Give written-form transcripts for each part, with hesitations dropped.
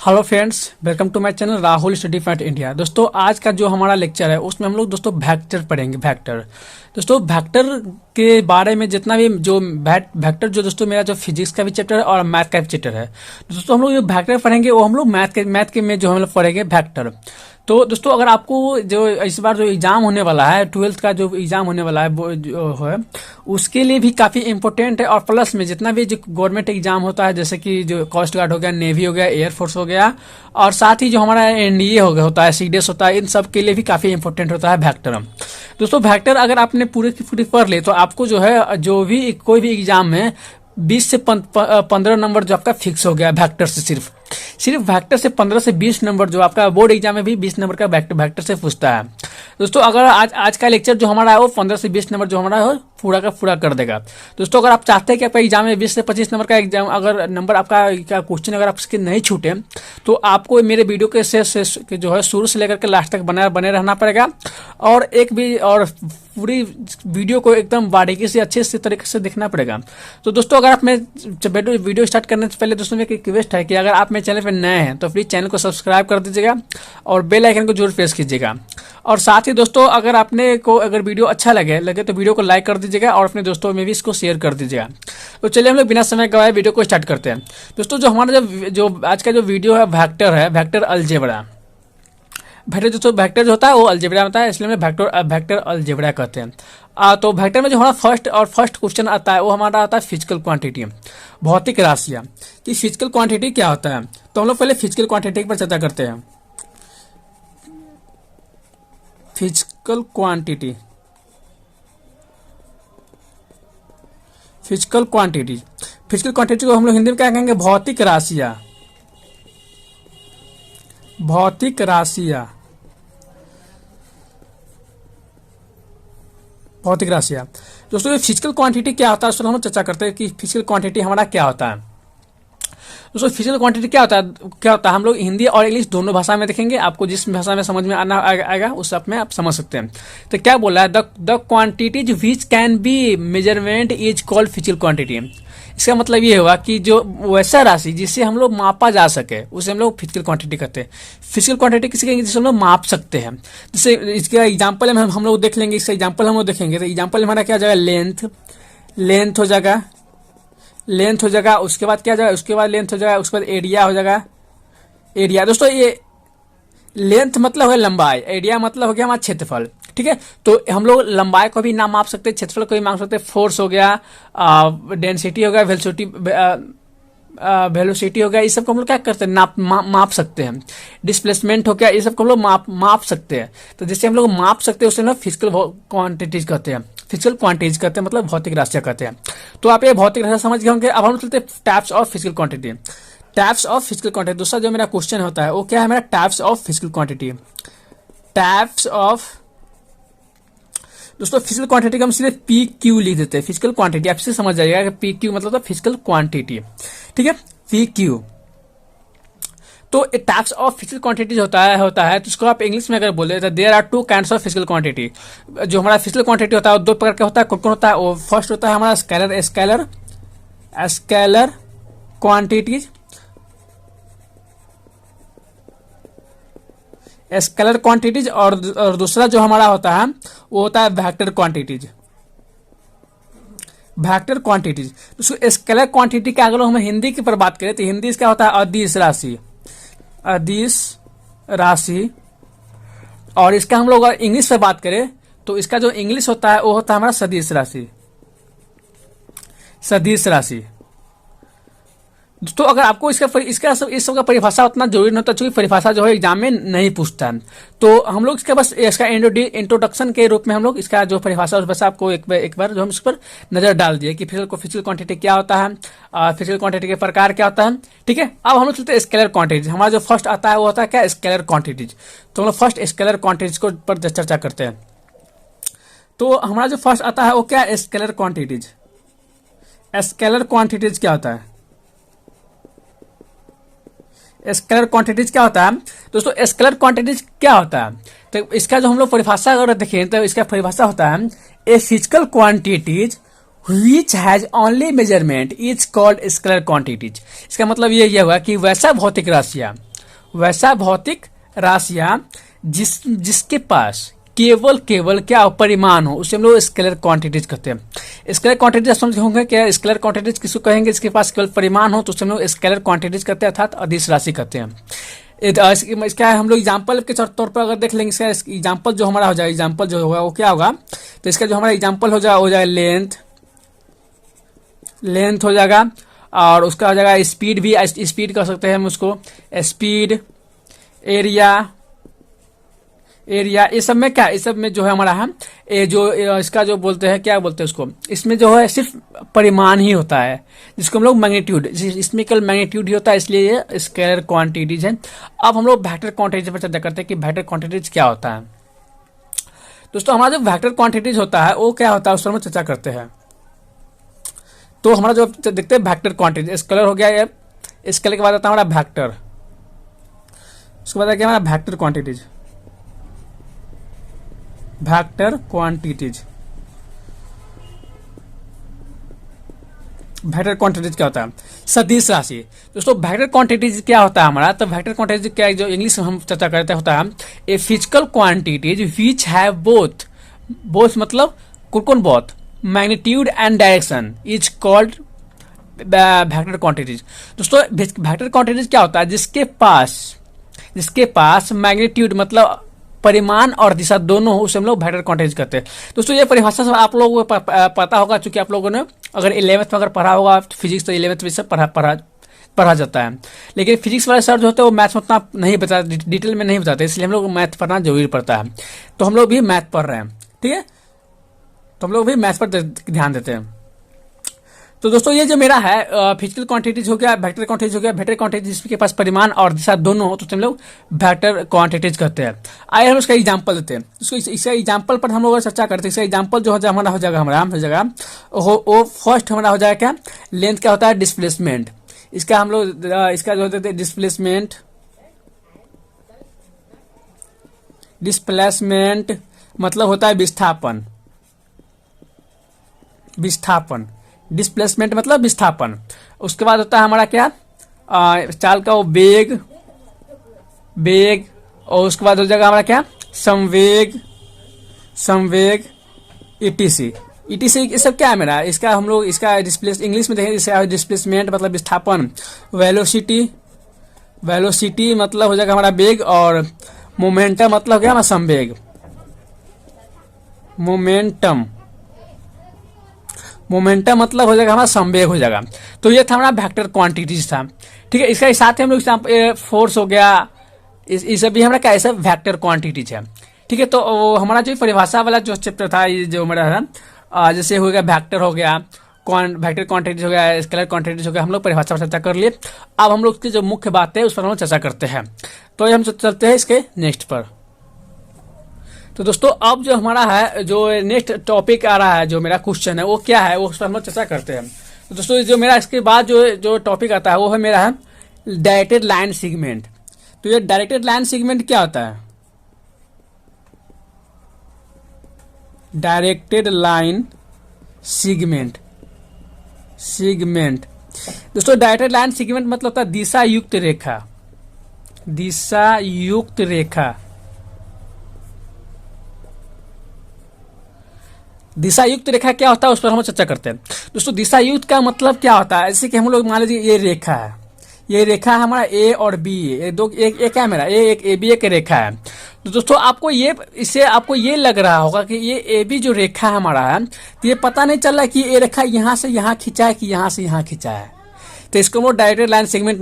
Hello friends, welcome to my channel Rahul study point India. दोस्तों, आज का जो हमारा लेक्चर है उसमें हम लोग दोस्तों वेक्टर पढ़ेंगे। वेक्टर दोस्तों, वेक्टर के बारे में जितना भी जो वेक्टर जो दोस्तों मेरा जो फिजिक्स का भी चैप्टर है और मैथ का भी चैप्टर है, दोस्तों हम लोग जो वेक्टर पढ़ेंगे वो हम लोग मैथ के में जो हम लोग पढ़ेंगे वेक्टर। तो दोस्तों, अगर आपको जो इस बार जो एग्जाम होने वाला है 12th का जो एग्जाम होने वाला है वो जो है उसके लिए भी काफी इंपॉर्टेंट है। और प्लस में जितना भी जो गवर्नमेंट एग्जाम होता है, जैसे कि जो कोस्ट गार्ड हो गया, नेवी हो गया, एयरफोर्स हो गया, और साथ ही जो हमारा एनडीए हो गया होता है, सीडीएस होता है, इन सब के लिए भी काफी इंपॉर्टेंट होता है वेक्टर। दोस्तों, वेक्टर अगर आपने पूरे की पूरी पढ़ ले तो आपको जो है जो भी कोई भी एग्जाम में 20 से 15 नंबर जो आपका फिक्स हो गया वेक्टर से। सिर्फ वेक्टर से 15 से 20 नंबर जो आपका बोर्ड एग्जाम में भी 20 नंबर का वेक्टर से पूछता है। दोस्तों, अगर आज का लेक्चर जो हमारा है वो 15 से 20 नंबर जो हमारा है पूरा का पूरा कर देगा। दोस्तों, अगर आप चाहते हैं कि आपका एग्जाम में 20 से 25 नंबर का एग्जाम अगर नंबर आपका क्वेश्चन अगर आपके नहीं छूटे तो आपको मेरे वीडियो के से जो है शुरू से लेकर के लास्ट तक बने रहना पड़ेगा। और पूरी वीडियो को एकदम बारीकी से अच्छे से तरीके से देखना पड़ेगा। तो दोस्तों, अगर आप वीडियो स्टार्ट करने से पहले दोस्तों मेरी रिक्वेस्ट है कि अगर आप मेरे चैनल पर नए हैं तो प्लीज चैनल को सब्सक्राइब कर दीजिएगा और बेल आइकन को जरूर प्रेस कीजिएगा। और साथ ही दोस्तों, अगर आपने को अगर वीडियो अच्छा लगे तो वीडियो को लाइक कर दीजिएगा और अपने दोस्तों में भी इसको शेयर कर दीजिएगा। तो चलिए हम लोग बिना समय गवाए वीडियो को स्टार्ट करते हैं। दोस्तों, जो हमारा जो आज का जो वीडियो है वेक्टर अलजेब्रा। वेक्टर जो होता है वो अलजेब्रा होता है, इसलिए हम वेक्टर अलजेब्रा कहते हैं। तो वेक्टर में जो हमारा फर्स्ट क्वेश्चन आता है वो हमारा आता है फिजिकल क्वांटिटी, भौतिक राशियां। कि फिजिकल क्वांटिटी क्या होता है, तो हम लोग पहले फिजिकल क्वांटिटी पर चर्चा करते हैं। फिजिकल क्वांटिटी को हम लोग हिंदी में क्या कहेंगे, भौतिक राशियां। दोस्तों, ये फिजिकल क्वांटिटी क्या होता है उसको हम चर्चा करते हैं कि फिजिकल क्वांटिटी हमारा क्या होता है। दोस्तों, फिजिकल क्वांटिटी क्या होता है हम लोग हिंदी और इंग्लिश दोनों भाषा में देखेंगे। आपको जिस भाषा में समझ में आएगा उस में आप समझ सकते हैं। तो क्या बोला है, the quantities which can be measurement is called physical quantity. इसका मतलब ये होगा कि जो वैसा राशि जिसे हम लोग मापा जा सके उसे हम लोग फिजिकल क्वांटिटी कहते हैं। फिजिकल क्वांटिटी किसी कहेंगे जिसे हम लोग माप सकते हैं। जैसे इसका एग्जांपल हम लोग देख लेंगे। इसका एग्जांपल हम लोग देखेंगे तो एग्जांपल हमारा क्या हो जाएगा, लेंथ हो जाएगा। उसके बाद क्या जाएगा, उसके बाद लेंथ हो जाएगा। उसके बाद एरिया हो जाएगा। एरिया दोस्तों, ये लेंथ मतलब है लंबाई, एरिया मतलब हो गया हमारा क्षेत्रफल। ठीक है, तो हम लोग लंबाई को भी ना माप सकते हैं, क्षेत्रफल को भी माप सकते हैं। फोर्स हो गया, डेंसिटी हो गया, वेलोसिटी हो गया, ये सब को हम लोग क्या करते हैं, माप सकते हैं। डिस्प्लेसमेंट हो गया, ये सब को हम लोग माप सकते हैं। तो जैसे हम लोग माप सकते हैं उसे हम लोग फिजिकल क्वांटिटीज कहते हैं। मतलब भौतिक राशियां कहते हैं। तो आप ये भौतिक राशियां समझ गए होंगे। अब हम चलते हैं टाइप्स ऑफ फिजिकल क्वांटिटी। दूसरा जो मेरा क्वेश्चन होता है वो क्या है, मेरा टाइप्स ऑफ फिजिकल क्वांटिटी। दोस्तों, फिजिकल क्वांटिटी को हम सीधे पी क्यू लिख देते हैं। फिजिकल क्वांटिटी आप से समझ जाइएगा कि पी क्यू मतलब फिजिकल क्वांटिटी। ठीक है, पी क्यू। तो टाइप्स ऑफ फिजिकल क्वांटिटी होता है तो उसको आप इंग्लिश में अगर बोले तो there are two kinds of physical quantity. जो हमारा फिजिकल क्वांटिटी होता है वो दो प्रकार का होता है। कौन होता है वो, फर्स्ट होता है हमारा स्केलर क्वांटिटीज। स्केलर क्वांटिटीज और दूसरा जो हमारा होता है वो होता है वेक्टर क्वांटिटीज। उसको स्केलर क्वांटिटी का अगर हम हिंदी की पर बात करें तो हिंदी इसका होता है अदिश राशि। और इसका हम लोग इंग्लिश पे बात करें तो इसका जो इंग्लिश होता है वो होता है हमारा सदिश राशि। दोस्तों, अगर आपको इस सब का परिभाषा उतना जरूरी नहीं होता, क्योंकि परिभाषा जो है एग्जाम में नहीं पूछता है। तो हम लोग इसका इंट्रोडक्शन के रूप में हम लोग इसका जो परिभाषा उस बस आपको एक बार जो हम इस पर नजर डाल दिए कि फिजिकल क्वांटिटी क्या होता है, फिजिकल क्वांटिटी के प्रकार क्या होता है। ठीक है, अब हम लोग चलते हैं स्केलर क्वांटिटीज। हमारा जो फर्स्ट आता है वो होता है क्या, स्केलर क्वांटिटीज। तो हम लोग फर्स्ट स्केलर क्वांटिटीज को पर चर्चा करते हैं। तो हमारा जो फर्स्ट आता है वो क्या, स्केलर क्वांटिटीज क्या होता है। स्केलर क्वांटिटीज क्या होता है दोस्तों, स्केलर क्वांटिटीज क्या होता है तो इसका जो हम लोग परिभाषा अगर देखें तो इसका परिभाषा होता है, a physical quantities which has only measurement is called scalar quantities। इसका मतलब ये हुआ कि वैसा भौतिक राशियां वैसा भौतिक राशियां जिसके पास केवल केवल क्या परिमाण हो, उसे हम लोग स्केलर क्वांटिटीज कहते हैं। स्केलर क्वांटिटीज समझ होंगे क्या, स्केलर क्वांटिटीज किसको कहेंगे, जिसके पास केवल परिमाण हो तो उसे हम लोग स्केलर क्वांटिटीज कहते हैं, अर्थात अदिश राशि कहते हैं। इसका हम लोग एग्जाम्पल के तौर पर अगर देख लेंगे, इसका एग्जाम्पल जो हमारा हो जाएगा, एग्जाम्पल जो होगा वो क्या होगा, तो इसका जो हमारा एग्जाम्पल हो जाएगा लेंथ हो जाएगा, और उसका हो जाएगा स्पीड भी, स्पीड कह सकते हैं हम उसको, स्पीड, एरिया ये सब में क्या, इस सब में जो है हमारा है ये जो इसका जो बोलते हैं, क्या बोलते हैं उसको, इसमें जो है सिर्फ परिमाण ही होता है, जिसको हम लोग मैग्नीट्यूड, इसमें केवल मैग्नीट्यूड ही होता है, इसलिए ये स्केलर क्वांटिटीज है। अब हम लोग वेक्टर क्वांटिटीज पर चर्चा करते हैं कि वेक्टर क्वांटिटीज क्या होता है। दोस्तों हमारा जो वेक्टर क्वांटिटीज होता है वो क्या होता है, उस पर हम चर्चा करते हैं। तो हमारा जो देखते हैं वेक्टर क्वांटिटी, स्केलर हो गया ये, स्केलर के बाद आता है हमारा वेक्टर, उसके बाद क्या हमारा vector quantities, vector quantities. Vector quantities क्या होता है, सदिश राशि। दोस्तों वेक्टर क्वांटिटीज क्या होता है हमारा, तो वेक्टर क्वांटिटीज क्या, जो इंग्लिश में हम चर्चा करते होता है, a physical quantities which have both मतलब कौन both magnitude and direction is called vector quantities. दोस्तों वेक्टर क्वांटिटीज क्या होता है, जिसके पास मैग्नीट्यूड मतलब परिमाण और दिशा दोनों हो, उसे हम लोग वेक्टर क्वांटिटीज कहते हैं। दोस्तों ये परिभाषा सब आप लोगों को पता होगा, चूंकि आप लोगों ने अगर 11th में अगर पढ़ा होगा फिजिक्स, तो 11th में सब पढ़ा जाता है, लेकिन फिजिक्स वाले सर जो होते हैं वो मैथ्स में उतना नहीं बता, डिटेल में नहीं बताते, इसलिए हम लोग मैथ पढ़ना जरूरी पड़ता है। तो हम लोग भी मैथ पढ़ रहे हैं, ठीक है, तो हम लोग भी मैथ्स पर ध्यान देते हैं। तो दोस्तों ये जो मेरा है फिजिकल क्वांटिटीज हो गया, वेक्टर क्वांटिटीज हो गया, वेक्टर क्वांटिटीज जिसके पास परिमाण और दिशा दोनों हो तो हम लोग वेक्टर क्वांटिटीज कहते हैं। आइए हम उसका एग्जांपल देते हैं, उसको इसका एग्जांपल पर हम लोग चर्चा करते हैं। इसका एग्जांपल जो हमारा हो जाएगा वो फर्स्ट हमारा हो जाएगा क्या, लेंथ क्या होता है, डिस्प्लेसमेंट। इसका हम लोग इसका जो होता है डिस्प्लेसमेंट मतलब होता है विस्थापन, डिस्प्लेसमेंट मतलब विस्थापन। उसके बाद होता है हमारा क्या, चाल का वो वेग, और उसके बाद हो जाएगा हमारा क्या, संवेग ईटीसी ये सब क्या है मेरा, इसका हम लोग इसका इंग्लिश में देखेंगे, इसका डिस्प्लेसमेंट मतलब विस्थापन, वेलोसिटी मतलब हो जाएगा हमारा वेग, और मोमेंटम मतलब हो गया हमारा संवेग, मोमेंटम मतलब हो जाएगा हमारा संवेग हो जाएगा। तो ये था हमारा वेक्टर क्वांटिटीज था, ठीक है। इसका साथ ही हम लोग फोर्स हो गया, इस सब भी हमारा क्या, सब वेक्टर क्वांटिटीज है, ठीक है। तो हमारा जो परिभाषा वाला जो चैप्टर था, ये जो मेरा है जैसे हो गया वेक्टर हो गया, वेक्टर क्वांटिटीज हो गया, स्केलर क्वांटिटीज हो गया, हम लोग परिभाषा पर चर्चा कर लिए। अब हम लोग की जो मुख्य बात है उस पर हम लोग चर्चा करते हैं। तो हम चलते हैं इसके नेक्स्ट पर। तो दोस्तों अब जो हमारा है जो नेक्स्ट टॉपिक आ रहा है, जो मेरा क्वेश्चन है वो क्या है, वो उस पर हम लोग चर्चा करते हैं। तो दोस्तों जो मेरा इसके बाद जो टॉपिक आता है वो है मेरा है डायरेक्टेड लाइन सेगमेंट। तो ये डायरेक्टेड लाइन सेगमेंट क्या होता है, डायरेक्टेड लाइन सेगमेंट दोस्तों डायरेक्टेड लाइन सेगमेंट मतलब होता है दिशा युक्त रेखा। दिशा युक्त रेखा क्या होता है उस पर हम चर्चा करते हैं। दोस्तों दिशा युक्त का मतलब क्या होता है, जैसे कि हम लोग मान लीजिए ये रेखा है, ये रेखा है हमारा ए और बी, एक क्या है मेरा एक ए बी एक रेखा है। तो दोस्तों आपको ये लग रहा होगा कि ये ए बी जो रेखा हमारा है, तो ये पता नहीं चल रहा है कि ये रेखा यहाँ से यहाँ खिंचा है कि यहाँ से यहाँ खिंचा है, तो इसको हम लोग डायरेक्टेड लाइन सेगमेंट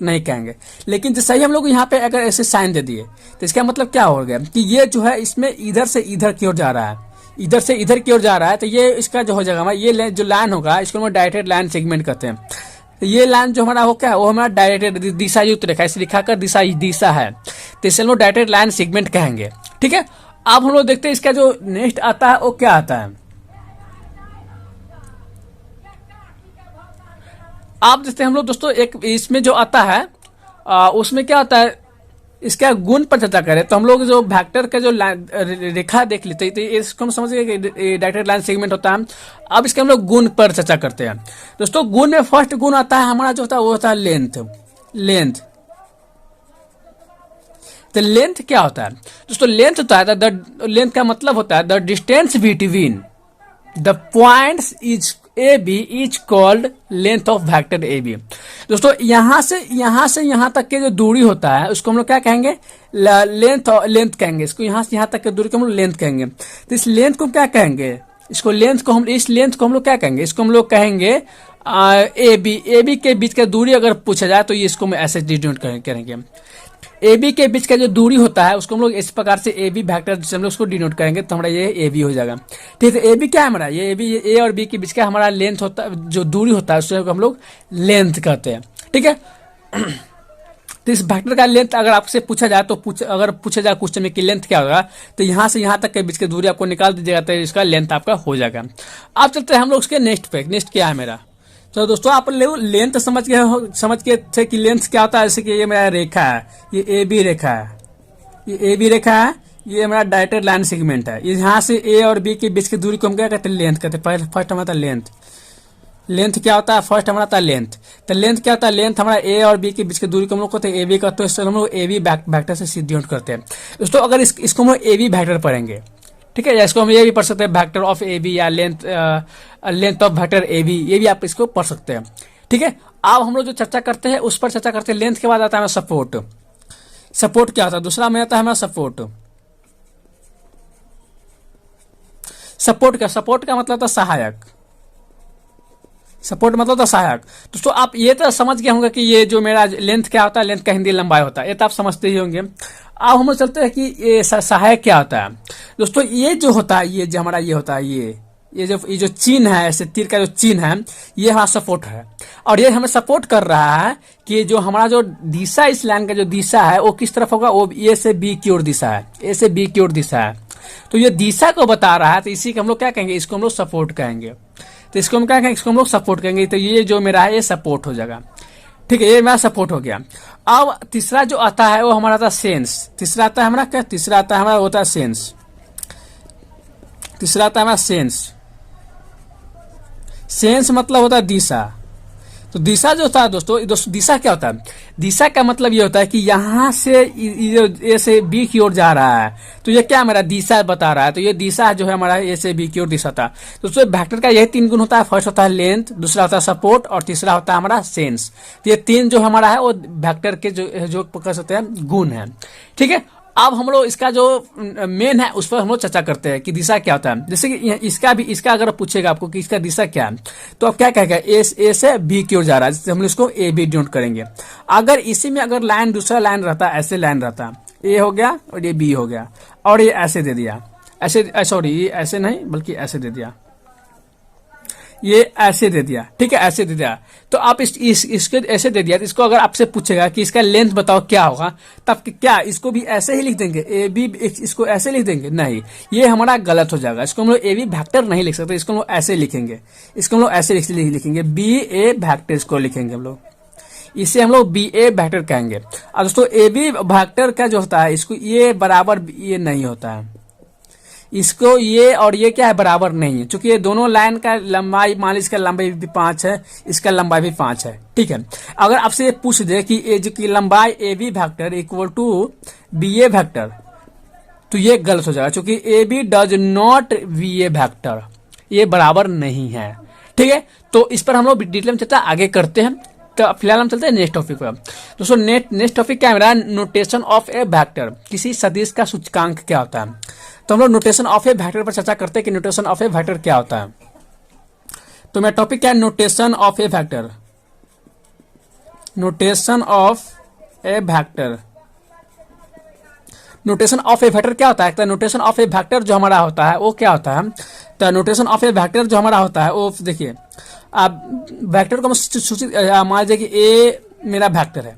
नहीं कहेंगे। लेकिन जैसे ही हम लोग यहाँ पे अगर ऐसे साइन दे दिए तो इसका मतलब क्या हो गया कि ये जो है इसमें इधर से इधर की ओर जा रहा है, तो ये इसका जो हो जाएगा हमारा ये जो लाइन होगा इसको हम डायरेक्टेड लाइन सेगमेंट कहते हैं। तो ये लाइन जो हमारा हो क्या है, वो हमारा डायरेक्टेड दिशा युक्त रेखा, इस रेखा का दिशा है, तो इसे हम लोग डायरेक्टेड लाइन सेगमेंट कहेंगे, ठीक है। अब हम लोग देखते हैं इसका जो नेक्स्ट आता है वो क्या आता है। आप देखते हैं हम लोग दोस्तों एक इसमें जो आता है उसमें क्या होता है, इसका गुण पर चर्चा करें तो हम लोग जो वेक्टर का जो रेखा देख लेते हैं, तो इसको हम समझ गए कि डायरेक्टेड लाइन सेगमेंट होता है। अब इसके हम लोग गुण पर चर्चा करते हैं। दोस्तों गुण में फर्स्ट गुण आता है हमारा जो होता है वो होता है लेंथ। लेंथ। तो लेंथ क्या होता है दोस्तों? लेंथ होता है लेंथ का मतलब होता है the distance between the points is A B is called length of vector A B. दोस्तों यहां से यहां तक के जो दूरी होता है उसको हम लोग क्या कहेंगे? लेंथ कहेंगे इसको। यहां से यहां तक की दूरी को हम लोग लेंथ कहेंगे। तो इस लेंथ को क्या कहेंगे? इस लेंथ को हम लोग क्या कहेंगे? इसको हम लोग कहेंगे ए बी के बीच का दूरी अगर पूछा जाए तो ये इसको हम ऐसे डिनोट करेंगे। ए बी के बीच का जो दूरी होता है उसको हम लोग इस प्रकार से ए बी वेक्टर से हम लोग उसको डिनोट करेंगे, तो हमारा ये ए बी हो जाएगा। ठीक है, ए बी क्या है हमारा? ये ए बी, ए और बी के बीच का हमारा लेंथ होता है, जो दूरी होता है उससे हम लोग लेंथ कहते हैं। ठीक है, तो इस वेक्टर का लेंथ अगर आपसे पूछा जाए तो अगर पूछा जाए क्वेश्चन में कि लेंथ क्या होगा, तो यहां से यहां तक के बीच की दूरी आपको निकाल दीजिएगा तो इसका लेंथ आपका हो जाएगा। अब चलते हैं हम लोग उसके नेक्स्ट पे। नेक्स्ट क्या है मेरा? तो दोस्तों आप लेंथ समझ गए थे कि लेंथ क्या होता है। जैसे कि ये मेरा रेखा है, ये ए बी रेखा है, ये ए बी रेखा है, ये मेरा डायरेक्टेड लाइन सेगमेंट है। यहाँ से ए और बी के बीच की दूरी को हम क्या कहते हैं? लेंथ कहते हैं। फर्स्ट हमारा लेंथ। लेंथ क्या होता है? फर्स्ट हमारा था लेंथ। तो लेंथ क्या होता है? लेंथ हमारा ए और बी के बीच की दूरी को हम लोग कहते हैं ए बी कहते हैं। हम लोग ए बी वेक्टर से डिनोट करते हैं। दोस्तों अगर इसको हम लोग ए बी वेक्टर पढ़ेंगे, ठीक है, या इसको हम ये भी पढ़ सकते हैं वेक्टर ऑफ ए बी या length of vector A B, ये भी आप इसको पढ़ सकते हैं। ठीक है, अब हम लोग जो चर्चा करते हैं उस पर चर्चा करते हैं। लेंथ के बाद आता है हमारा सपोर्ट। सपोर्ट क्या होता है? दूसरा में आता है हमारा सपोर्ट। सपोर्ट का मतलब था सहायक। सपोर्ट मतलब था सहायक। दोस्तों आप ये तो समझ गए होंगे कि ये जो मेरा लेंथ क्या होता है, लेंथ का हिंदी लंबाई होता है, ये तो आप समझते ही होंगे। अब हम लोग चलते हैं कि ये सहायक क्या होता है। दोस्तों ये जो होता है, ये जो हमारा ये होता है, ये जो चिन्ह है, ऐसे तीर का जो चिन्ह है, ये हमारा सपोर्ट है। और ये हमें सपोर्ट कर रहा है कि जो हमारा जो दिशा, इस लाइन का जो दिशा है वो किस तरफ होगा? वो ए से बी की ओर दिशा है, ए से बी की ओर दिशा है। तो ये दिशा को बता रहा है, तो इसी को हम लोग क्या कहेंगे? इसको हम लोग सपोर्ट कहेंगे। तो इसको हम क्या कहेंगे? इसको हम लोग सपोर्ट कहेंगे। तो ये जो मेरा है ये सपोर्ट हो जाएगा। ठीक है, ये मेरा सपोर्ट हो गया। अब तीसरा जो आता है वो हमारा था सेंस। तीसरा आता है हमारा क्या? तीसरा आता है हमारा होता है सेंस। तीसरा आता है हमारा सेंस। सेंस मतलब होता है दिशा। तो दिशा जो होता है दोस्तों दिशा क्या होता है? दिशा का मतलब ये होता है कि यहां से ए से बी की ओर जा रहा है, तो ये क्या मेरा दिशा बता रहा है। तो ये दिशा जो है हमारा ए से बी की ओर दिशा था। तो दोस्तों वेक्टर का यही तीन गुण होता है। फर्स्ट होता है लेंथ, दूसरा होता है सपोर्ट, और तीसरा होता है हमारा सेंस। तो ये तीन जो हमारा है वो वेक्टर के जो कह सकते हैं गुण है। ठीक है, अब हम लोग इसका जो मेन है उस पर हम लोग चर्चा करते हैं कि दिशा क्या होता है। जैसे कि इसका अगर पूछेगा आपको कि इसका दिशा क्या है, तो आप क्या कहेगा? ए से बी की ओर जा रहा है, जैसे हम इसको ए बी डिनोट करेंगे। अगर इसी में अगर लाइन दूसरा लाइन रहता, ऐसे लाइन रहता, ए हो गया और ये बी हो गया, और ये ऐसे दे दिया, ऐसे सॉरी ये ऐसे नहीं बल्कि ऐसे दे दिया, ये ऐसे दे दिया। ठीक है, ऐसे दे दिया। तो आप इसके ऐसे दे दिया, तो इसको अगर आपसे पूछेगा कि इसका लेंथ बताओ क्या होगा, तब क्या इसको भी ऐसे ही लिख देंगे? ए बी इसको ऐसे लिख देंगे? नहीं, ये हमारा गलत हो जाएगा। इसको हम लोग ए बी वेक्टर नहीं लिख सकते, इसको हम लोग ऐसे लिखेंगे। इसको हम लोग ऐसे लिखेंगे बी ए वेक्टर, इसको लिखेंगे हम लोग, इसे हम लोग बी ए वेक्टर कहेंगे। और दोस्तों ए बी वेक्टर का जो होता है, इसको ये बराबर ये नहीं होता है, इसको ये और ये क्या है? बराबर नहीं है, क्योंकि ये दोनों लाइन का लंबाई, मान लीजिए इसका लंबाई भी 5 है, इसका लंबाई भी 5 है। ठीक है, अगर आपसे ये पूछ दे कि ए जो की लंबाई A B vector equal to B A vector, तो ये गलत हो जाएगा, क्योंकि A B does not B A vector, ये बराबर नहीं है। ठीक है, तो इस पर हम लोग डिटेल में चर्चा आगे करते हैं। तो फिलहाल हम चलते हैं नेक्स्ट टॉपिक पर। दोस्तों नेक्स्ट टॉपिक क्या है मेरा? Notation of A vector. किसी सदिश का सूचकांक क्या होता है? तो हम लोग नोटेशन ऑफ ए वेक्टर पर चर्चा करते हैं कि नोटेशन ऑफ ए वेक्टर क्या होता है। तो मेरा टॉपिक क्या है? Notation of A vector. Notation of A vector. Notation of A vector क्या होता है? तो नोटेशन ऑफ ए वेक्टर जो हमारा होता है वो क्या होता है? तो नोटेशन ऑफ ए वेक्टर जो हमारा होता है वो देखिए, आप वेक्टर को मान लीजिए कि ए मेरा वेक्टर है,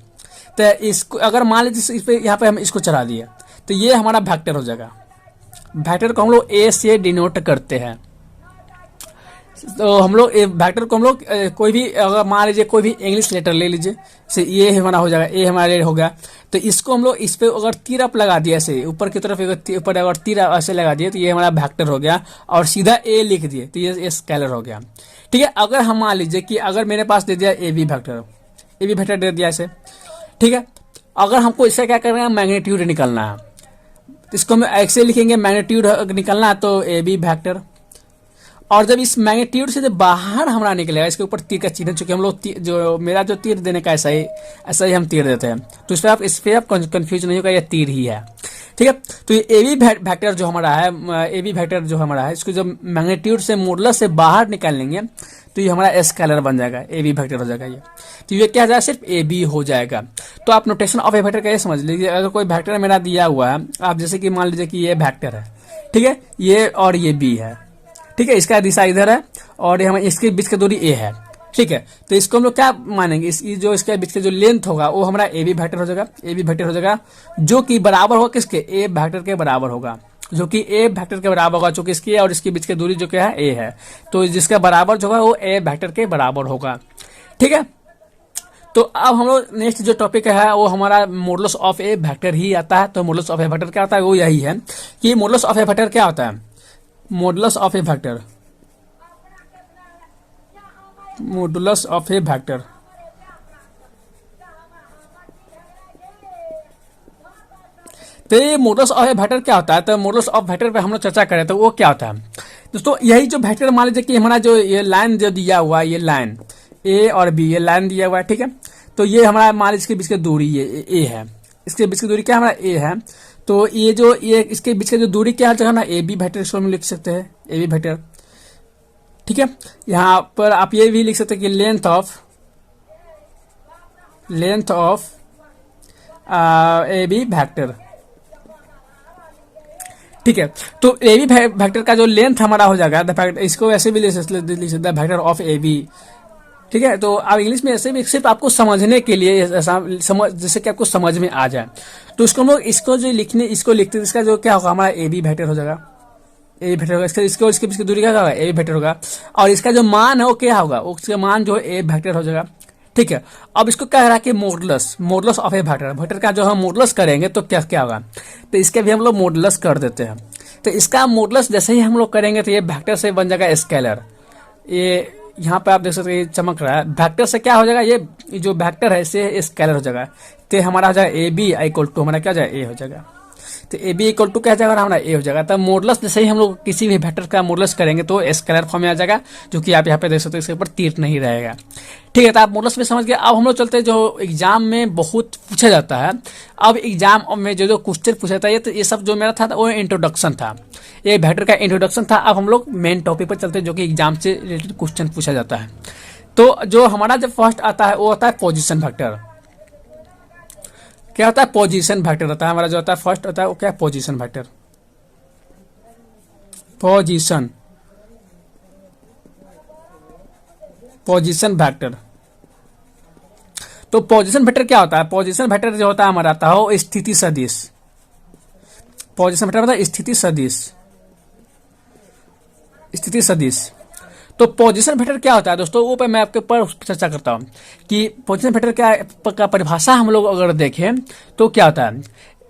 तो इसको अगर मान लीजिए इस पे यहाँ पे हम इसको चला दिए, तो ये हमारा वेक्टर हो जाएगा। वेक्टर को हम लोग ए से डिनोट करते हैं। तो हम लोग वेक्टर को हम लोग कोई भी अगर मान लीजिए कोई भी इंग्लिश लेटर ले लीजिए, से ये हमारा हो जाएगा, ए हमारा हो गया, तो इसको हम लोग इस पे अगर तीर अप लगा दिया, ऐसे ऊपर की तरफ ऊपर अगर तीर ऐसे लगा दिए, तो ये हमारा वेक्टर हो गया, और सीधा ए लिख दिए तो ये स्केलर हो गया। ठीक है, अगर हम मान लीजिए कि अगर मेरे पास दे दिया A B vector, A B vector दे दिया इसे, ठीक है। अगर हमको इससे क्या करना है, मैग्नीट्यूड निकालना है, तो इसको हम ऐसे लिखेंगे, मैग्नीट्यूड निकालना है तो ए बी वेक्टर। और जब इस मैग्नीट्यूड से जब बाहर हमारा निकलेगा, इसके ऊपर तीर का चिन्ह, चूंकि हम लोग जो मेरा जो तीर देने का ऐसा ही हम तीर देते हैं, तो इस पर आप कंफ्यूज नहीं होगा, ये तीर ही है, ठीक है। तो ये ए बी वेक्टर जो हमारा है, ए बी वेक्टर जो हमारा है, इसको जब मैग्नीट्यूड से मॉडुलस से बाहर निकाल लेंगे तो ये हमारा स्केलर बन जाएगा, ए बी वेक्टर हो जाएगा ये। तो ये क्या हो जाएगा, सिर्फ ए बी हो जाएगा। तो आप नोटेशन ऑफ ए वेक्टर का ये समझ लीजिए, अगर कोई वेक्टर मेरा दिया हुआ है, आप जैसे कि मान लीजिए कि ये वेक्टर है, ठीक है, ये और ये बी है, ठीक है, इसका दिशा इधर है और ये हमारे इसके बीच की दूरी ए है, ठीक है। तो इसको हम लोग क्या मानेंगे, जो इसके बीच का जो लेंथ होगा वो हमारा ए बी वेक्टर हो जाएगा, ए बी वेक्टर हो जाएगा, जो कि बराबर होगा किसके, ए वेक्टर के बराबर होगा, जो कि ए वेक्टर के बराबर होगा, जो कि इसकी और इसके बीच की दूरी जो क्या है ए है, तो जिसका बराबर जो होगा वो ए वेक्टर के बराबर होगा, ठीक है। तो अब हम लोग नेक्स्ट जो टॉपिक है वो हमारा मॉडुलस ऑफ ए वेक्टर ही आता है। तो मॉडुलस ऑफ ए वेक्टर क्या होता है, वो यही है कि मॉडुलस ऑफ ए वेक्टर क्या होता है, modulus of A vector, modulus of A vector तो ये मॉडुलस ऑफ ए वेक्टर क्या होता है, तो मॉडुलस ऑफ वेक्टर पे हम लोग चर्चा करें तो वो क्या होता है दोस्तों, यही जो वेक्टर मान लीजिए कि हमारा जो ये लाइन जो दिया हुआ है, ये लाइन ए और बी, ये लाइन दिया हुआ है, ठीक है। तो ये हमारा मान लीजिए इसके बीच की दूरी ये ए है, इसके बीच की दूरी क्या हमारा ए है, तो ये इसके बीच की जो दूरी क्या है ना, ए बी वेक्टर, इसको हम लिख सकते हैं ए बी वेक्टर, ठीक है। यहां पर आप ये भी लिख सकते हैं कि length of A B vector, ठीक है। तो ए बी वेक्टर का जो लेंथ हमारा हो जाएगा, इसको ऐसे भी लिख सकते हैं वेक्टर ऑफ ए बी, ठीक है। तो आप इंग्लिश में ऐसे भी सिर्फ आपको समझने के लिए जैसे कि आपको समझ में आ जाए, तो इसको हम लोग इसको लिखते हैं, इसका जो क्या होगा हमारा ए बी वेक्टर हो जाएगा, ए बी वेक्टर होगा, इसके बीच की दूरी क्या होगा, ए बी वेक्टर होगा, और इसका जो मान है वो क्या होगा, उसका मान जो है ए वेक्टर हो जाएगा, ठीक है। अब इसको क्या रहा कि मॉडुलस ऑफ ए वेक्टर का जो हम मॉडुलस करेंगे तो क्या क्या होगा, तो इसके भी हम लोग मॉडुलस कर देते हैं। तो इसका मॉडुलस जैसे ही हम लोग करेंगे तो ये वेक्टर से बन जाएगा स्केलर, ये यहाँ पे आप देख सकते हैं ये चमक रहा है, वेक्टर से क्या हो जाएगा, ये जो वेक्टर है इससे स्केलर हो जाएगा, तो हमारा हो जाएगा ए बी इक्वल टू हमारा क्या हो जाएगा ए हो जाएगा, तो ए बी इक्वल टू क्या जाएगा हमारा ए हो जाएगा। तब मॉडुलस जैसे ही हम लोग किसी भी वेक्टर का मॉडुलस करेंगे तो स्केलर फॉर्म में आ जाएगा, जो कि आप यहाँ पे देख सकते हैं इसके ऊपर तीर नहीं रहेगा, ठीक है। तो आप मॉडुलस में समझ गए। अब हम लोग चलते हैं जो एग्जाम में बहुत पूछा जाता है, अब एग्जाम में जो क्वेश्चन पूछा जाता है, तो ये सब जो मेरा था वो इंट्रोडक्शन था, ये वेक्टर का इंट्रोडक्शन था। अब हम लोग मेन टॉपिक पर चलते हैं जो कि एग्जाम से रिलेटेड क्वेश्चन पूछा जाता है। तो जो हमारा जब फर्स्ट आता है वो होता है पोजीशन वेक्टर, क्या होता है, पोजीशन वेक्टर होता है हमारा, जो होता है फर्स्ट होता है वो क्या है, पोजीशन वेक्टर, पोजीशन वेक्टर। तो पोजीशन वेक्टर क्या होता है, पोजीशन वेक्टर जो होता है हमारा आता है वो स्थिति सदिश, पोजीशन वेक्टर मतलब स्थिति सदिश। तो पोजीशन वेक्टर क्या होता है दोस्तों, वो पे मैं आपके ऊपर चर्चा करता हूं कि पोजीशन वेक्टर का परिभाषा हम लोग अगर देखें तो क्या होता है,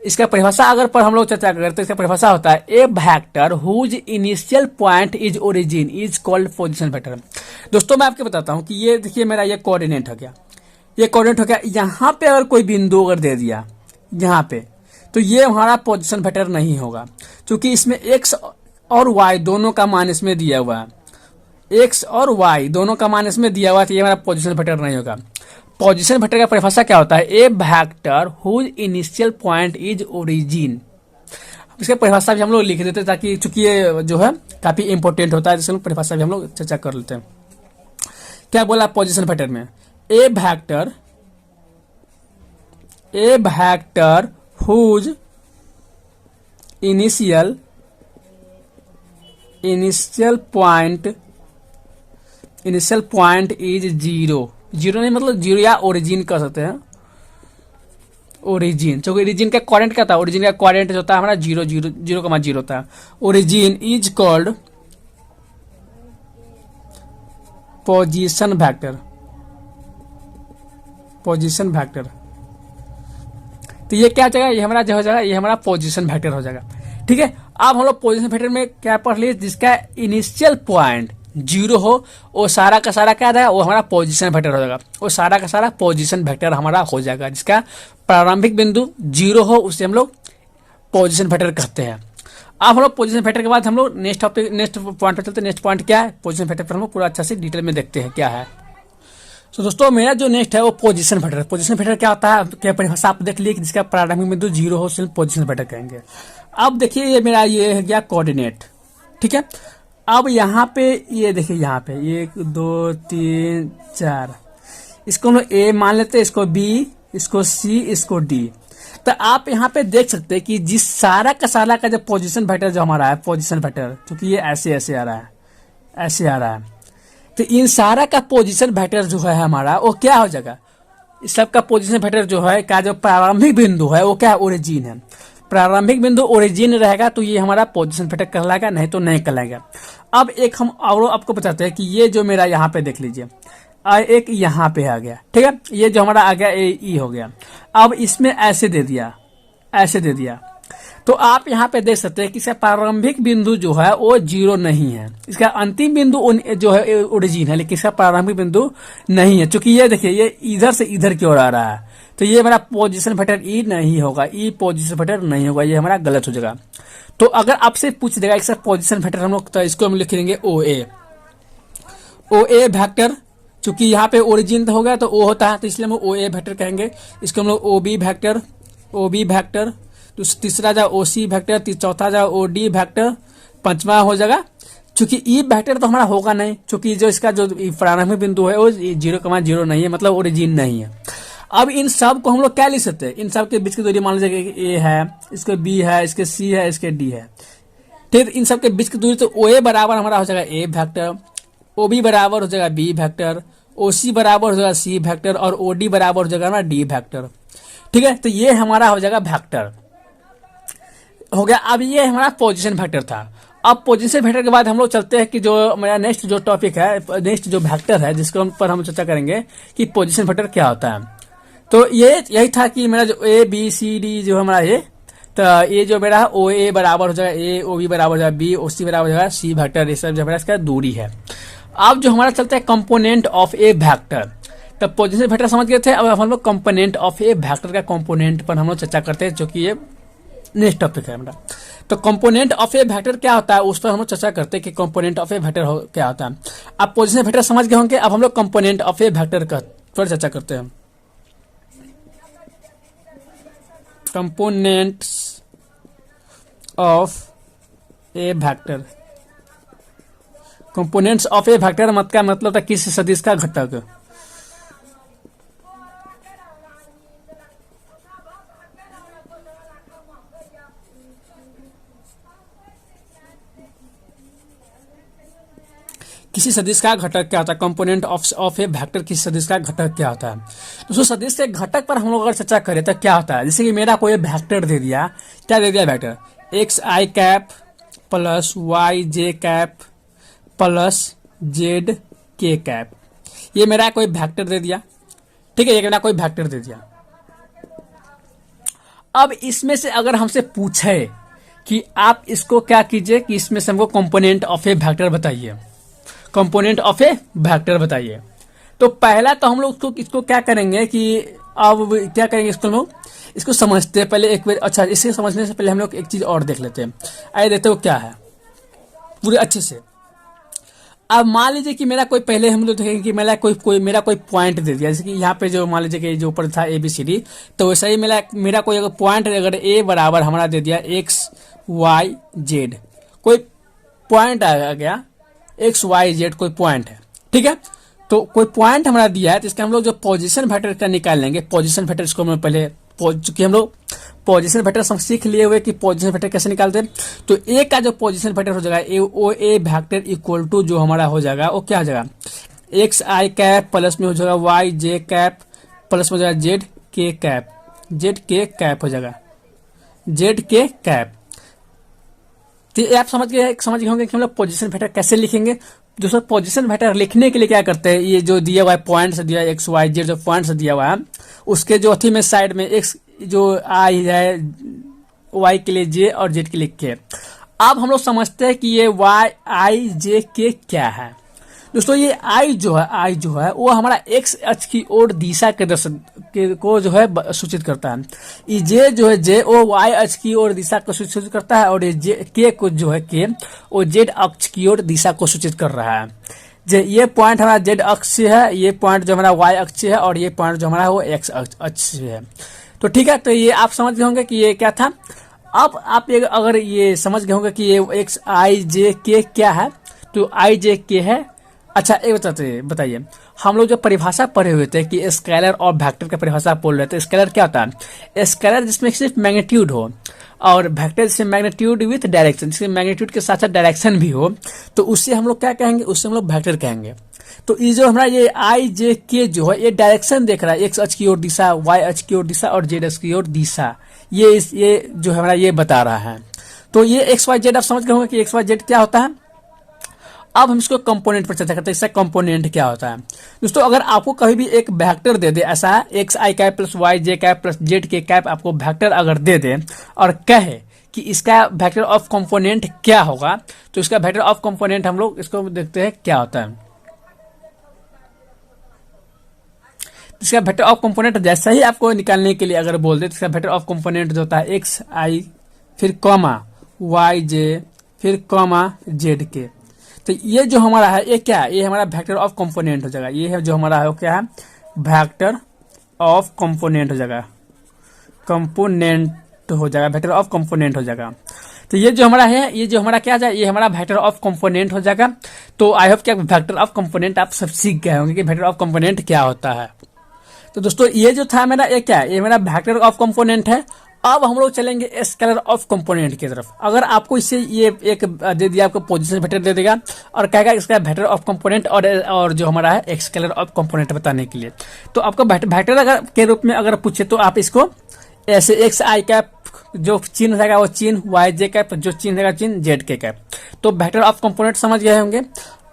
इसका परिभाषा अगर पर हम लोग चर्चा करें तो इसका परिभाषा होता है a vector whose initial point is origin is called position vector. दोस्तों मैं आपको बताता हूं कि ये देखिए मेरा ये कोऑर्डिनेट हो गया, ये कोऑर्डिनेट हो गया, यहाँ पे अगर कोई बिंदु अगर दे दिया यहाँ पे, तो ये हमारा पोजीशन वेक्टर नहीं होगा, क्योंकि इसमें एक्स और वाई दोनों का मान इसमें दिया हुआ है, एक्स और वाई दोनों का मान इसमें दिया हुआ है, तो ये हमारा पोजीशन वेक्टर नहीं होगा। पोजीशन वेक्टर का परिभाषा क्या होता है, a vector whose initial point is origin. इसका परिभाषा भी हम लोग लिख देते हैं ताकि, चूंकि ये जो है काफी इंपॉर्टेंट होता है, जिसमें परिभाषा भी हम लोग चर्चा कर लेते हैं। क्या बोला पोजीशन वेक्टर में, a vector whose initial point is zero नहीं मतलब जीरो या ओरिजिन कर सकते हैं, ओरिजिन, क्योंकि ओरिजिन का कोऑर्डिनेट क्या था, ओरिजिन का कोऑर्डिनेट जो होता है हमारा 0 होता है, origin is called position vector. तो ये क्या हो जाएगा, ये हमारा जो हो जाएगा, ये हमारा पोजीशन वेक्टर हो जाएगा, ठीक है। अब हम लोग पोजीशन वेक्टर में क्या पढ़ लिए, जिसका इनिशियल पॉइंट जीरो हो, वो सारा का सारा क्या रहेगा, वो हमारा पोजीशन वेक्टर हो जाएगा। वो सारा का सारा पोजीशन वेक्टर हमारा हो जाएगा, जिसका प्रारंभिक बिंदु जीरो हो उसे हम लोग पोजीशन वेक्टर कहते हैं। अब हम लोग पोजीशन वेक्टर के बाद हम लोग नेक्स्ट टॉपिक, नेक्स्ट पॉइंट पर चलते हैं। नेक्स्ट पॉइंट क्या है, पोजीशन वेक्टर पर हम लोग पूरा अच्छा से डिटेल में देखते हैं क्या है। तो दोस्तों मेरा जो नेक्स्ट है वो पोजीशन वेक्टर। पोजीशन वेक्टर क्या होता है, क्या परिभाषा आप देख लिए कि जिसका प्रारंभिक बिंदु जीरो हो उसे पोजीशन वेक्टर कहेंगे। अब देखिए ये मेरा ये है गया कोऑर्डिनेट, ठीक है। अब यहाँ पे ये देखिए, यहाँ पे 1 2 3 4, इसको हम लोग ए मान लेते हैं, इसको बी, इसको सी, इसको डी। तो आप यहाँ पे देख सकते हैं कि जिस सारा का जो पोजीशन वेक्टर जो हमारा है, पोजीशन वेक्टर, क्योंकि ये ऐसे ऐसे आ रहा है, ऐसे आ रहा है, तो इन सारा का पोजीशन वेक्टर जो है हमारा वो क्या हो जाएगा, इस सब का पोजीशन वेक्टर जो है का जो प्रारंभिक बिंदु है वो क्या है, ओरिजिन है। प्रारंभिक बिंदु ओरिजिन रहेगा तो ये हमारा पोजीशन वेक्टर कहलाएगा, नहीं तो नहीं कहलाएगा। अब एक हम और आपको बताते हैं कि ये जो मेरा यहाँ पे देख लीजिए, एक यहाँ पे आ गया, ठीक है, ये जो हमारा आ गया ई हो गया। अब इसमें ऐसे दे दिया, ऐसे दे दिया, तो आप यहाँ पे देख सकते हैं कि इसका प्रारंभिक बिंदु जो है वो जीरो नहीं है, इसका अंतिम बिंदु जो है ओरिजिन है, लेकिन इसका प्रारंभिक बिंदु नहीं है। क्योंकि ये देखिए ये इधर से इधर की ओर आ रहा है, तो ये हमारा पोजीशन वेक्टर ई नहीं होगा, ई पोजीशन वेक्टर नहीं होगा, ये हमारा गलत हो जाएगा। तो अगर आपसे पूछ देगा इसका पोजीशन वेक्टर हम लोग, तो इसको हम लिख लेंगे ओ ए, ओ ए वेक्टर। चूंकि यहाँ पे ओरिजिन हो गया तो ओ होता है, तो इसलिए हम ओ ए वेक्टर कहेंगे। इसको हम लोग O B vector, O B vector, तो तीसरा जाओ ओ सी वेक्टर, चौथा जाओ ओ डी वेक्टर, पांचवा हो जाएगा। चूंकि ई वेक्टर तो हमारा होगा नहीं, चूंकि जो इसका जो प्रारंभिक बिंदु है वो 0,0 नहीं है, मतलब ओरिजिन नहीं है। अब इन सब को हम लोग क्या लिख सकते हैं, इन सब के बीच की दूरी मान लीजिए कि ए है, इसके बी है, इसके सी है, इसके डी है, ठीक। इन सब के बीच की दूरी, तो ओ ए बराबर हमारा हो जाएगा ए वेक्टर, ओ बी बराबर हो जाएगा बी वेक्टर, ओ सी बराबर हो जाएगा सी वेक्टर, और ओ डी बराबर हो जाएगा ना डी वेक्टर, ठीक है। तो ये हमारा हो जाएगा वेक्टर हो गया। अब ये हमारा पोजीशन वेक्टर था। अब पोजीशन वेक्टर के बाद हम लोग चलते हैं कि जो मेरा नेक्स्ट जो टॉपिक है, नेक्स्ट जो वेक्टर है जिसको पर हम चर्चा करेंगे कि पोजीशन वेक्टर क्या होता है। तो ये यही था कि मेरा जो ए बी सी डी जो हमारा ये, तो ये जो मेरा ओ ए बराबर हो जाएगा ए, ओ बी बराबर हो जाएगा बी, ओ सी बराबर हो जाएगा सी वेक्टर, ये सब जो हमारा इसका दूरी है। अब जो हमारा चलता है कंपोनेंट ऑफ ए वेक्टर, तब पोजीशन वेक्टर समझ गए थे। अब हम लोग कंपोनेंट ऑफ ए वेक्टर का कंपोनेंट पर हम लोग चर्चा करते हैं, जो कि ये नेक्स्ट टॉपिक है हमारा। तो कंपोनेंट ऑफ ए वेक्टर क्या होता है उस पर हम लोग चर्चा करते हैं कि कंपोनेंट ऑफ ए वेक्टर क्या होता है। अब पोजीशन वेक्टर समझ गए होंगे, अब हम लोग कंपोनेंट ऑफ ए वेक्टर पर चर्चा करते हैं। Components of A vector, components of A vector मत का मतलब था किसी सदिश का घटक। किसी सदिश का घटक क्या होता है, कंपोनेंट ऑफ ए वेक्टर किसी सदिश का घटक क्या होता है। तो सदिश के घटक पर हम लोग अगर चर्चा करें तो क्या होता है, जैसे कि मेरा कोई वेक्टर दे दिया, क्या दे दिया वेक्टर एक्स आई कैप प्लस वाई जे कैप प्लस जेड के कैप, ये मेरा कोई वेक्टर दे दिया, ठीक है, ये मेरा कोई वेक्टर दे दिया। अब इसमें से अगर हमसे पूछे कि आप इसको क्या कीजिए कि इसमें से हमको कंपोनेंट ऑफ ए वेक्टर बताइए, कंपोनेंट ऑफ ए वेक्टर बताइए, तो पहला तो हम लोग इसको क्या करेंगे कि अब क्या करेंगे, इसको हम लोग इसको समझते हैं पहले एक बार। अच्छा, इसे समझने से पहले हम लोग एक चीज और देख लेते हैं, आइए देखते हो क्या है पूरे अच्छे से। अब मान लीजिए कि मेरा कोई, पहले हम लोग देखेंगे कि मेरा मेरा कोई पॉइंट दे दिया, जैसे कि यहाँ पे जो मान लीजिए कि जो ऊपर था ए बी सी डी, तो वैसा ही मेरा कोई अगर पॉइंट अगर ए बराबर हमारा दे दिया एक्स वाई जेड, कोई पॉइंट आ गया एक्स वाई जेड, कोई पॉइंट है, ठीक है। तो कोई पॉइंट हमारा दिया है, तो इसका हम लोग जो पोजीशन वेक्टर का निकाल लेंगे। पोजीशन वेक्टर इसको मैं पहले, चूंकि हम लोग पोजीशन वेक्टर सीख लिए हुए कि पोजीशन वेक्टर कैसे निकालते हैं, तो ए का जो पोजीशन वेक्टर हो जाएगा ओ ए वेक्टर इक्वल टू जो हमारा हो जाएगा वो क्या हो जाएगा एक्स आई कैप प्लस में हो जाएगा वाई जे कैप प्लस में हो जाएगा जेड के कैप, जेड के कैप हो जाएगा, जेड के कैप। तो आप समझ गए होंगे कि हम लोग पोजीशन वेक्टर कैसे लिखेंगे। दोस्तों पोजीशन वेक्टर लिखने के लिए क्या करते हैं, ये जो दिया हुआ है पॉइंट से दिया है एक्स वाई जेड, जो पॉइंट से दिया हुआ है उसके जो अथी में साइड में एक्स जो आई है, वाई के लिए जे और जेड के लिए के। अब हम लोग समझते हैं कि ये वाई आई जे के क्या है, दोस्तों ये आई जो है वो हमारा एक्स अक्ष की ओर दिशा के दर्शन के को जो है सूचित करता है। ये जे जो है जे वो वाई अक्ष की ओर दिशा को सूचित करता है, और ये जे के को जो है के वो जेड अक्ष की ओर दिशा को सूचित कर रहा है। ये पॉइंट हमारा जेड अक्ष से है, ये पॉइंट जो हमारा वाई अक्ष से है, और ये पॉइंट जो हमारा वो एक्स अक्ष से है। तो ठीक है, तो ये आप समझ गए होंगे कि ये क्या था। अब आप अगर ये समझ गए होंगे कि ये एक्स आई जे के क्या है, तो आई जे के है। अच्छा एक बताइए, हम लोग जो परिभाषा पढ़े हुए थे कि स्केलर और वेक्टर का परिभाषा बोल रहे थे। स्केलर क्या होता है? स्केलर जिसमें सिर्फ मैग्नीट्यूड हो, और वेक्टर जिसमें मैग्नीट्यूड विथ डायरेक्शन, जिसमें मैग्नीट्यूड के साथ साथ डायरेक्शन भी हो, तो उससे हम लोग क्या कहेंगे? उससे हम लोग वेक्टर कहेंगे। तो ये जो हमारा ये आई जे के जो है ये डायरेक्शन देख रहा है, एक्स अक्ष की ओर दिशा, वाई अक्ष की ओर दिशा और जेड अक्ष की ओर दिशा, ये जो हमारा ये बता रहा है। तो ये एक्स वाई जेड आप समझ गए होंगे कि एक्स वाई जेड क्या होता है। अब हम इसको कंपोनेंट पर चर्चा करते हैं, इसका कंपोनेंट क्या होता है। दोस्तों अगर आपको कभी भी एक वेक्टर दे दे, ऐसा एक्स आई कैप प्लस वाई जे कैप प्लस जेड के कैप आपको वेक्टर अगर दे दे और कहे कि इसका वेक्टर ऑफ कंपोनेंट क्या होगा, तो इसका वेक्टर ऑफ कंपोनेंट हम लोग इसको देखते हैं क्या होता है। इसका वेक्टर ऑफ कंपोनेंट जैसा ही आपको निकालने के लिए अगर बोल दे, तो इसका वेक्टर ऑफ कंपोनेंट जो होता है एक्स आई फिर कॉमा वाई जे फिर कॉमा जेड के। तो ये जो हमारा है ये क्या है? ये हमारा वेक्टर ऑफ कंपोनेंट हो जाएगा। ये है जो हमारा है वो क्या है? वेक्टर ऑफ कंपोनेंट हो जाएगा, कंपोनेंट हो जाएगा, वेक्टर ऑफ कंपोनेंट हो जाएगा। तो ये जो हमारा है, ये जो हमारा क्या जाए, ये हमारा वेक्टर ऑफ कंपोनेंट हो जाएगा। तो आई होप कि वेक्टर ऑफ कंपोनेंट आप सब सीख गए होंगे कि वेक्टर ऑफ कंपोनेंट क्या होता है। तो दोस्तों ये जो था मेरा ये क्या है? ये मेरा वेक्टर ऑफ कंपोनेंट है। अब हम लोग चलेंगे स्केलर ऑफ कंपोनेंट की तरफ। अगर आपको इससे ये एक दे दिया, आपको पोजीशन वेक्टर दे देगा और कहेगा इसका वेक्टर ऑफ कंपोनेंट और जो हमारा है स्केलर ऑफ कंपोनेंट बताने के लिए, तो आपको वेक्टर अगर के रूप में अगर पूछे तो आप इसको ऐसे एक्स आई कैप जो चिन्ह रहेगा वो चिन्ह, वाई जे कैप जो चिन्ह रहेगा चिन्ह, जेड के कैप। तो वेक्टर ऑफ कंपोनेंट समझ गए होंगे।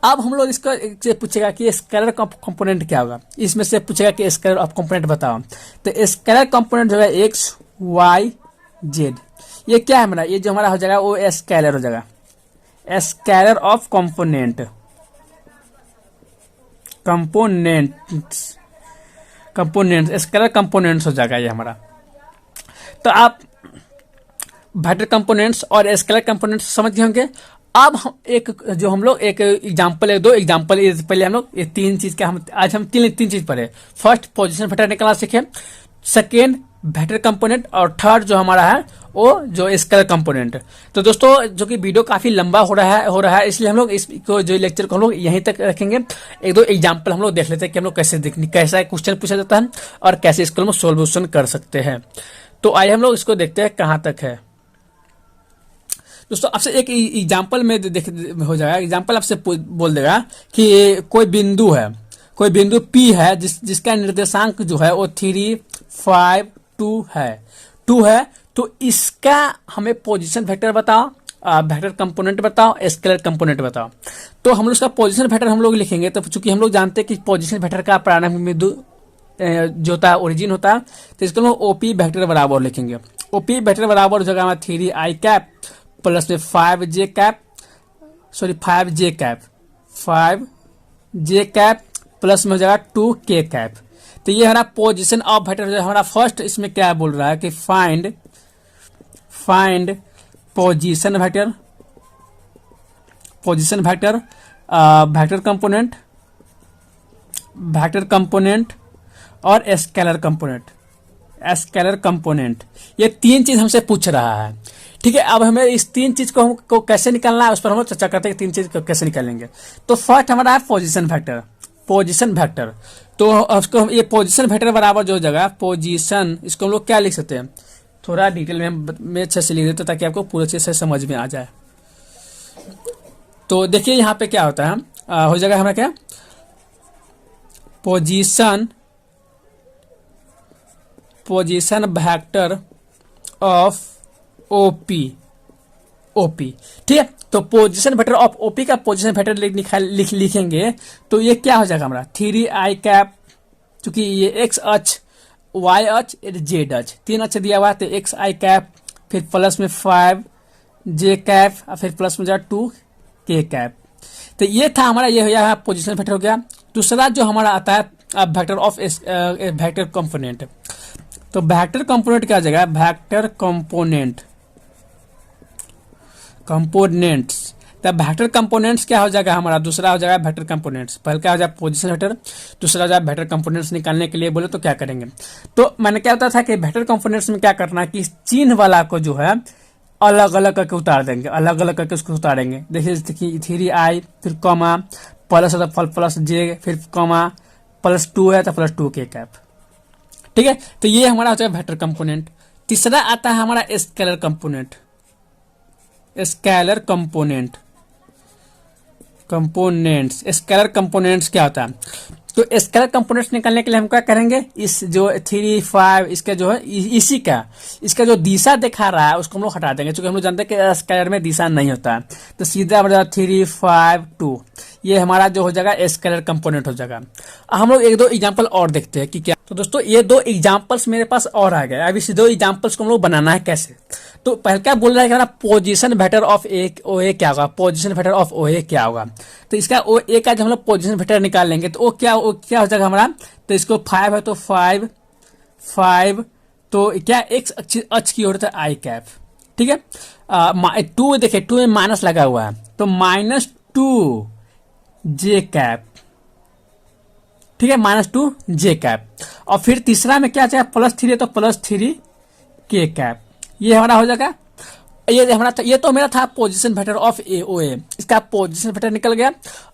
अब हम लोग इसका पूछेगा कि स्केलर कंपोनेंट क्या होगा, इसमें से पूछेगा कि स्केलर ऑफ कंपोनेंट बताओ। तो स्केलर कंपोनेंट जो है एक्स वाई जेड, ये क्या है हमारा? ये जो हमारा हो जाएगा वो स्केलर हो जाएगा, scalar of component, component scalar components हो जाएगा ये हमारा। तो आप वेक्टर कंपोनेंट्स और स्केलर कंपोनेंट्स समझ गए होंगे। अब हम लोग एक एग्जांपल, दो एग्जांपल पहले हम लोग ये तीन चीज का आज हम तीन चीज पढ़े। फर्स्ट पोजीशन वेक्टर निकालना सीखे, सेकेंड वेक्टर कंपोनेंट, और थर्ड जो हमारा है वो जो स्केलर कंपोनेंट। तो दोस्तों जो कि वीडियो काफी लंबा हो रहा है इसलिए हम लोग इसको जो लेक्चर को हम लोग यहीं तक रखेंगे। एक दो एग्जांपल हम लोग देख लेते हैं कि हम लोग कैसा क्वेश्चन पूछा जाता है और कैसे इसको हम सोल्यूशन कर सकते हैं। तो आइए हम लोग इसको देखते हैं कहाँ तक है। दोस्तों आपसे एक एग्जाम्पल में हो जाएगा। एग्जाम्पल आपसे बोल देगा कि कोई बिंदु P है जिसका निर्देशांक जो है वो 3, 5, 2 है। तो इसका हमें पोजीशन वेक्टर बताओ, वेक्टर कंपोनेंट बताओ, स्केलर कंपोनेंट बताओ। तो हम लोग उसका पोजीशन वेक्टर हम लोग लिखेंगे। तो चूंकि हम लोग जानते हैं कि पोजीशन वेक्टर का प्रारंभिक बिंदु जो होता है ओरिजिन होता है, तो इसको हम लोग ओपी वेक्टर बराबर लिखेंगे। ओपी वेक्टर बराबर हो जाएगा 3 आई कैप प्लस में 5 जे कैप प्लस में हो जाएगा 2 के कैप। तो ये हमारा पोजीशन ऑफ वेक्टर हमारा फर्स्ट इसमें क्या बोल रहा है कि find position vector, vector component और स्केलर कंपोनेंट। ये तीन चीज हमसे पूछ रहा है। ठीक है, अब हमें इस तीन चीज को कैसे निकालना है उस पर हम लोग चर्चा करते हैं कि तीन चीज को कैसे निकालेंगे। तो फर्स्ट हमारा है पोजीशन वेक्टर। तो उसको हम ये पोजीशन वेक्टर बराबर जो हो जाएगा पोजीशन, इसको हम लोग क्या लिख सकते हैं, थोड़ा डिटेल में अच्छे से लिख देते ताकि आपको पूरी चीज से समझ में आ जाए। तो देखिए यहाँ पे क्या होता है, हो जाएगा हमारा क्या, पोजीशन वेक्टर ऑफ ओपी। ठीक है, तो पोजीशन वेक्टर ऑफ ओपी का पोजीशन वेक्टर लिखेंगे तो ये क्या हो जाएगा हमारा 3 आई कैप, चूंकि ये एक्स अक्ष, वाई अक्ष, जेड अक्ष, तीन अक्ष दिया हुआ है। तो एक्स आई कैप फिर प्लस में 5 जे कैप और फिर प्लस में 2 के कैप। तो ये था हमारा, ये हो गया पोजीशन वेक्टर हो गया। दूसरा जो हमारा आता है वेक्टर ऑफ वेक्टर कंपोनेंट। तो वेक्टर कंपोनेंट क्या हो जाएगा, वेक्टर कंपोनेंट्स। तब वेक्टर कंपोनेंट्स क्या हो जाएगा हमारा, दूसरा हो जाएगा वेक्टर कंपोनेंट्स। पहले क्या हो जाएगा पोजीशन वेक्टर, दूसरा हो जाएगा वेक्टर कंपोनेंट्स। निकालने के लिए बोले तो क्या करेंगे, तो मैंने क्या बताया था कि वेक्टर कंपोनेंट्स में क्या करना है कि चिन्ह वाला को जो है अलग अलग करके उतार देंगे, अलग अलग करके उसको उतारेंगे। देखिए 3i, फिर कॉमा, प्लस है तो प्लस जे, फिर कॉमा, +2 है तो +2 के कैप। ठीक है, तो ये हमारा हो जाएगा वेक्टर कंपोनेंट। तीसरा आता है हमारा स्केलर कंपोनेंट। स्केलर कंपोनेंट्स क्या होता है, तो स्केलर कंपोनेंट्स निकालने के लिए हम क्या करेंगे, इस जो 3, 5 इसका जो है इसी का इसका जो दिशा दिखा रहा है उसको हम लोग हटा देंगे, क्योंकि हम लोग जानते हैं कि स्केलर में दिशा नहीं होता है। तो सीधा हमारा 3, 5, 2 ये हमारा जो हो जाएगा स्केलर कंपोनेंट हो जाएगा। हम लोग एक दो एग्जांपल और देखते हैं कि क्या। तो दोस्तों ये दो एग्जांपल्स मेरे पास और आ गए। अब इस दो एग्जांपल्स को हम लोग बनाना है कैसे। तो पहले क्या बोल रहा है कि हमारा पोजीशन वेक्टर ऑफ OA क्या होगा, पोजीशन वेक्टर ऑफ OA क्या होगा। तो इसका OA का जब हम लोग पोजीशन वेक्टर निकाल लेंगे तो वो क्या हो जाएगा हमारा, तो इसको 5 है तो 5 तो क्या x अक्ष की ओर है आई कैप। ठीक है, 2 देखिए 2 में माइनस लगा हुआ है तो -2 जे कैप। ठीक है, -2 जे कैप। और फिर तीसरा में क्या चाहिए, +3 है तो +3 के कैप। ये हमारा हो जाएगा, ये तो मेरा था पोजीशन वेक्टर ऑफ OA। इसका पोजीशन वेक्टर निकल गया।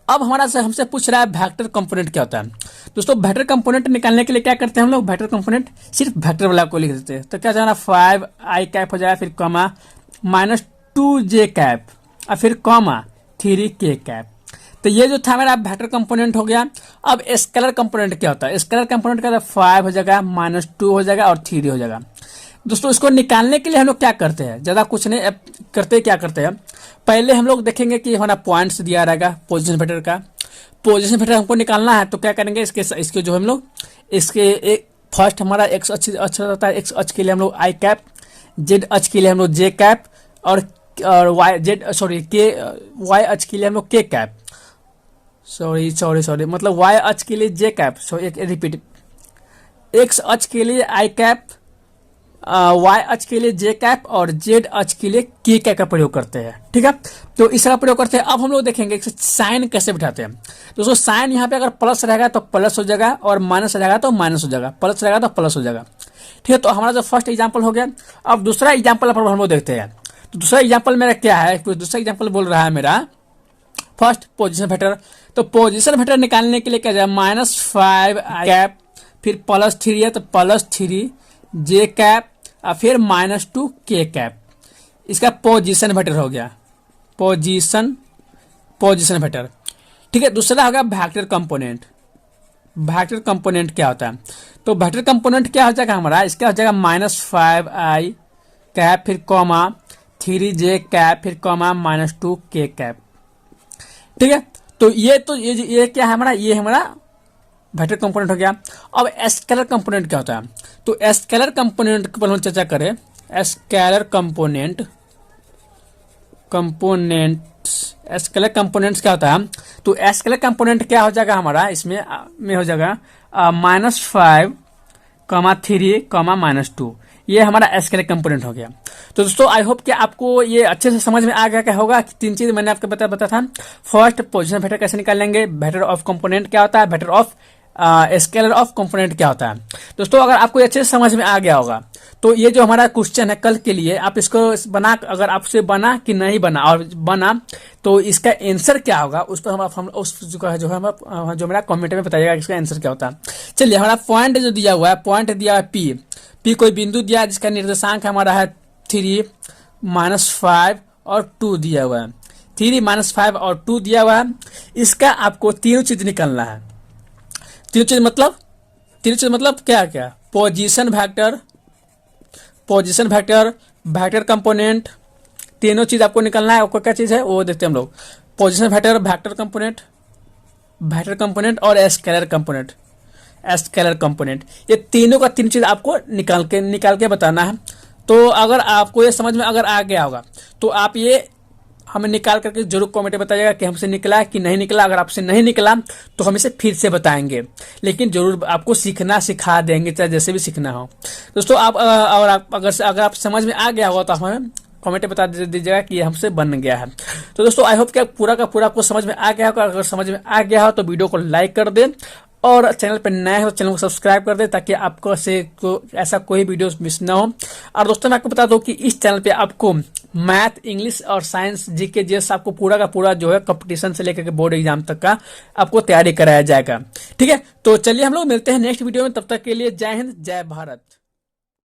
अब हमारा से हमसे पूछ रहा है वेक्टर कंपोनेंट क्या होता है। दोस्तों वेक्टर कंपोनेंट निकालने के लिए क्या करते हैं हम लोग, वेक्टर कंपोनेंट सिर्फ वेक्टर वाला को लिख देते हैं। तो क्या जाना 5i कैप हो जाएगा, फिर कॉमा -2 जे कैप और फिर कॉमा 3 के कैप। तो ये जो था मेरा वेक्टर कंपोनेंट हो गया। अब स्केलर कंपोनेंट क्या होता है, स्केलर कंपोनेंट का 5 हो जाएगा, -2 हो जाएगा और 3 हो जाएगा। दोस्तों इसको निकालने के लिए हम लोग क्या करते हैं, ज्यादा कुछ नहीं करते, क्या करते हैं पहले हम लोग देखेंगे कि हमारा पॉइंट्स दिया रहेगा पोजीशन वेक्टर का। पोजीशन वेक्टर हमको निकालना है तो क्या करेंगे, इसके जो हम लोग इसके एक फर्स्ट हमारा x अक्ष रहता है, x अक्ष के लिए हम लोग आई कैप, z अक्ष के लिए हम लोग जे कैप और y अक्ष के लिए हम लोग के कैप। सॉरी मतलब y अक्ष के लिए जे कैप, रिपीट, x अक्ष के लिए आई कैप, y अक्ष के लिए जे कैप और z अक्ष के लिए के कैप का प्रयोग करते हैं। ठीक है, तो इसका प्रयोग करते हैं। अब हम लोग देखेंगे साइन कैसे बिठाते हैं। दोस्तों साइन यहाँ पे अगर प्लस रहेगा तो प्लस हो जाएगा और माइनस रहेगा तो माइनस हो जाएगा, प्लस रहेगा तो प्लस हो जाएगा। ठीक है, तो हमारा जो फर्स्ट एग्जाम्पल हो गया। अब दूसरा एग्जाम्पल पर हम लोग देखते हैं। तो दूसरा एग्जाम्पल मेरा क्या है, दूसरा एग्जाम्पल बोल रहा है मेरा फर्स्ट पोजीशन वेक्टर। तो पोजीशन वेक्टर निकालने के लिए क्या जाए, -5 कैप, फिर +3 है तो +3 जे कैप और फिर -2 के कैप। इसका पोजीशन वेक्टर हो गया, पोजीशन वेक्टर। ठीक है, दूसरा होगा वेक्टर कंपोनेंट। वेक्टर कंपोनेंट क्या होता है, तो वेक्टर कंपोनेंट क्या हो जाएगा हमारा, इसका हो जाएगा -5i कैप, फिर कॉमा 3 जे कैप, फिर कॉमा -2 के कैप। ठीक है, तो ये क्या है हमारा, ये हमारा वेक्टर कंपोनेंट हो गया। अब स्केलर कंपोनेंट क्या होता है, तो स्केलर कंपोनेंट पर हम चर्चा करें। स्केलर कंपोनेंट्स क्या होता है, तो स्केलर कंपोनेंट क्या हो जाएगा हमारा, इसमें में हो जाएगा -5, 3, -2। ये हमारा स्केलर कंपोनेंट हो गया। तो दोस्तों आई होप कि आपको ये अच्छे से समझ में आ गया क्या होगा। 3 चीज मैंने आपको बताया था। फर्स्ट पोजीशन वेक्टर कैसे निकालेंगे, वेक्टर ऑफ कंपोनेंट क्या होता है, vector of scalar of component क्या होता है। दोस्तों अगर आपको अच्छे से समझ में आ गया होगा तो ये जो हमारा क्वेश्चन है कल के लिए, आप इसको बना, अगर आपसे बना कि नहीं बना और बना तो इसका आंसर क्या होगा उस पर हम उस जो मेरा कमेंट में बताइएगा इसका आंसर क्या होता है। चलिए, हमारा पॉइंट जो दिया हुआ है, पॉइंट दिया है पी कोई बिंदु दिया है जिसका निर्देशांक हमारा है 3, -5 और 2 दिया हुआ है। 3, -5 और 2 दिया हुआ है। इसका आपको तीनों चीज निकालना है। तीनों चीज मतलब क्या क्या, पोजीशन वेक्टर, वेक्टर कंपोनेंट, तीनों चीज आपको निकालना है। आपको क्या चीज है वो देखते हैं हम लोग। पोजीशन वेक्टर, वेक्टर कंपोनेंट और स्केलर कंपोनेंट, ये तीनों का तीन चीज आपको निकाल के बताना है। तो अगर आपको ये समझ में अगर आ गया होगा तो आप ये हमें निकाल करके जरूर कमेंट में बताइएगा कि हमसे निकला है कि नहीं निकला। अगर आपसे नहीं निकला तो हम इसे फिर से बताएंगे, लेकिन जरूर आपको सीखना सिखा देंगे, चाहे जैसे भी सीखना हो। दोस्तों आप और आप अगर आप समझ में आ गया होगा तो हमें कमेंट में बता दीजिएगा कि हमसे बन गया है। तो दोस्तों आई होप कि पूरा का पूरा आपको समझ में आ गया होगा। अगर समझ में आ गया हो तो वीडियो को लाइक कर दें, और चैनल पर नए हो तो चैनल को सब्सक्राइब कर दे, ताकि आपको ऐसा कोई वीडियो मिस ना हो। और दोस्तों मैं आपको बता दूं कि इस चैनल पे आपको मैथ, इंग्लिश और साइंस, जीके, जीएस आपको पूरा का पूरा जो है कंपटीशन से लेकर के बोर्ड एग्जाम तक का आपको तैयारी कराया जाएगा। ठीक है, तो चलिए हम लोग मिलते हैं नेक्स्ट वीडियो में। तब तक के लिए जय हिंद, जय भारत।